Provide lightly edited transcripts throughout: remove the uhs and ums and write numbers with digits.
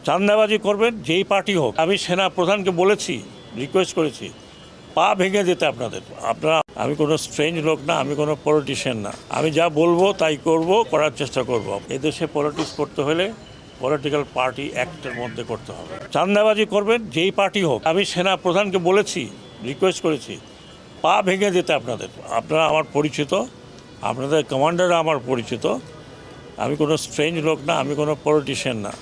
চাঁদাবাজি করবেন যেই পার্টি হোক। আমি সেনা প্রধানকে বলেছি, রিকোয়েস্ট করেছি, পা ভেঙে দিতে আপনারা। আমি কোনো স্ট্রেঞ্জ লোক না, আমি কোনো পলিটিশিয়ান না। আমি যা বলবো তাই করার চেষ্টা করব। এদেশে পলিটিক্স করতে হলে পলিটিক্যাল পার্টি অ্যাক্টের মধ্যে করতে হবে। চাঁদাবাজি করবেন যেই পার্টি হোক। আমি সেনা প্রধানকে বলেছি, রিকোয়েস্ট করেছি, পা ভেঙে দিতে আপনারা আমার পরিচিত, আপনাদের কমান্ডাররা আমার পরিচিত। আমি কোনো স্ট্রেঞ্জ লোক না, আমি কোনো পলিটিশিয়ান না।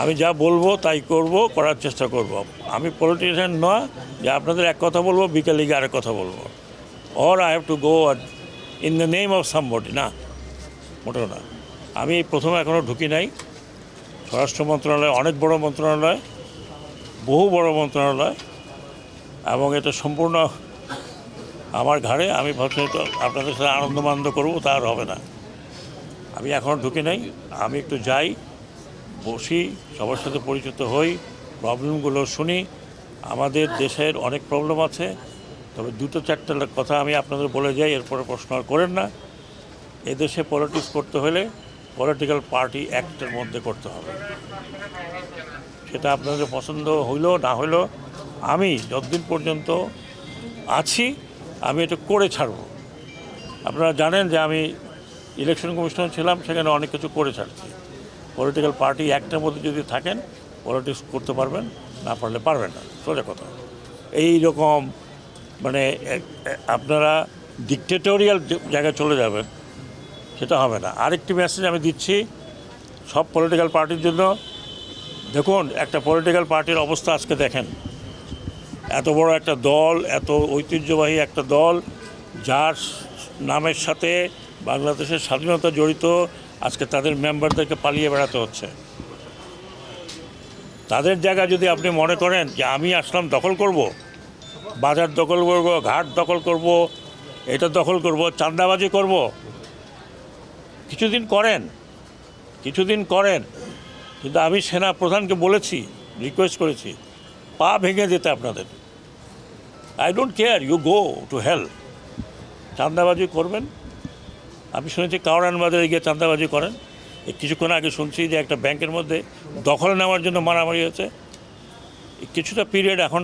আমি যা বলবো তাই করার চেষ্টা করব। আমি পলিটিশিয়ান নয় যে আপনাদের এক কথা বলবো, বিকেলে গিয়ে আরেক কথা বলবো, or I have to go in the name of somebody. না, মোটেও না। আমি প্রথমে এখনও ঢুকি নাই। স্বরাষ্ট্র মন্ত্রণালয় অনেক বড় মন্ত্রণালয়, বহু বড় মন্ত্রণালয়, এবং এটা সম্পূর্ণ আমার ঘাড়ে। আমি ভাবছি তো আপনাদের সাথে আনন্দ করবো, তা আর হবে না। আমি এখনও ঢুকি নাই। আমি একটু যাই, বসি, সবার সাথে পরিচিত হই, প্রবলেমগুলো শুনি। আমাদের দেশের অনেক প্রবলেম আছে, তবে দুটো চারটে কথা আমি আপনাদের বলে যাই, এরপরে প্রশ্ন আর করেন না। এদেশে পলিটিক্স করতে হলে পলিটিক্যাল পার্টি অ্যাক্টের মধ্যে করতে হবে। সেটা আপনাদের পছন্দ হইল না হইল, আমি যতদিন পর্যন্ত আছি আমি এটা করে ছাড়ব। আপনারা জানেন যে আমি ইলেকশন কমিশনার ছিলাম, সেখানে অনেক কিছু করে ছাড়ছি। পলিটিক্যাল পার্টি অ্যাক্টের মধ্যে যদি থাকেন, পলিটিক্স করতে পারবেন, না পারলে পারবেন না, সোজা কথা। এই রকম মানে আপনারা ডিকটেটোরিয়াল জায়গায় চলে যাবেন, সেটা হবে না। আরেকটি মেসেজ আমি দিচ্ছি সব পলিটিক্যাল পার্টির জন্য। দেখুন, একটা পলিটিক্যাল পার্টির অবস্থা আজকে দেখেন। এত বড় একটা দল, এত ঐতিহ্যবাহী একটা দল, যার নামের সাথে বাংলাদেশের স্বাধীনতা জড়িত, আজকে তাদের মেম্বারদেরকে পালিয়ে বেড়াতে হচ্ছে। তাদের জায়গা যদি আপনি মনে করেন যে আমি আসলাম দখল করব, বাজার দখল করব, ঘাট দখল করব, এটা দখল করব, চাঁদাবাজি করব, কিছুদিন করেন। কিন্তু আমি সেনা প্রধানকে বলেছি, রিকোয়েস্ট করেছি, পা ভেঙে দিতে আপনাদের। I don't care, you go to hell. চাঁদাবাজি করবেন। আমি শুনেছি কাওড়ান বাজারে গিয়ে চাঁদাবাজি করেন। কিছুক্ষণ আগে শুনছি যে একটা ব্যাংকের মধ্যে দখল নেওয়ার জন্য মারামারি হয়েছে। কিছুটা পিরিয়ড এখন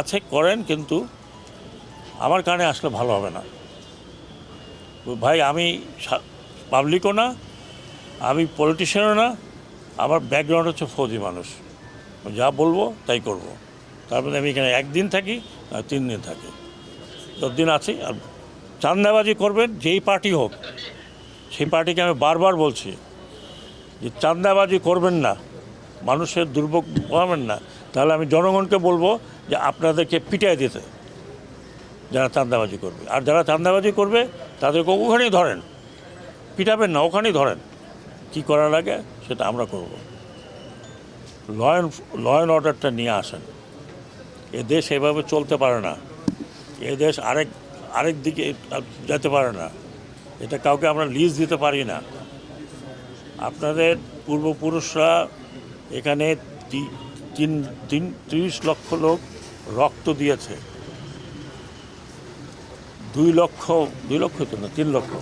আছে, করেন, কিন্তু আমার কানে আসলে ভালো হবে না ভাই। আমি পাবলিকও না, আমি পলিটিশিয়ানও না, আমার ব্যাকগ্রাউন্ড হচ্ছে ফৌজি মানুষ। যা বলবো তাই করব। তারপরে আমি এখানে একদিন থাকি, 3 দিন থাকি, 10 দিন আছি। আর চাঁদাবাজি করবেন যেই পার্টি হোক, সেই পার্টিকে আমি বারবার বলছি যে চাঁদাবাজি করবেন না, মানুষের দুর্ভোগ পাবেন না। তাহলে আমি জনগণকে বলবো যে আপনাদেরকে পিটাই দিতে, যারা চাঁদাবাজি করবে। আর যারা চাঁদাবাজি করবে তাদেরকে ওখানেই ধরেন, পিটাবেন না, ওখানেই ধরেন। কি করা লাগে সেটা আমরা করব। ল অ্যান্ড অর্ডারটা নিয়ে আসেন। এ দেশ এভাবে চলতে পারে না। এ দেশ আরেক দিকে যেতে পারে না। এটা কাউকে আমরা লিজ দিতে পারি না। আপনাদের পূর্বপুরুষরা এখানে 30 লক্ষ লোক রক্ত দিয়েছে। 2 লক্ষ তো না, 3 লক্ষ,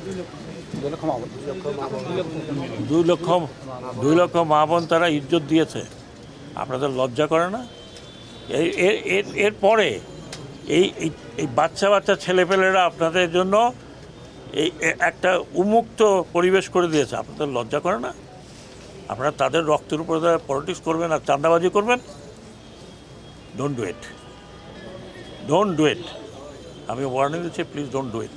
2 লক্ষ মা বোন তারা ইজ্জত দিয়েছে। আপনাদের লজ্জা করে না? এরপরে এই বাচ্চা ছেলেপেলেরা আপনাদের জন্য এই একটা উন্মুক্ত পরিবেশ করে দিয়েছে। আপনাদের লজ্জা করে না? আপনারা তাদের রক্তের উপরে পলিটিক্স করবেন আর চাঁদাবাজি করবেন? Don't do it. আমি ওয়ার্নিং দিচ্ছি, প্লিজ ডোন্ট ডু ইট।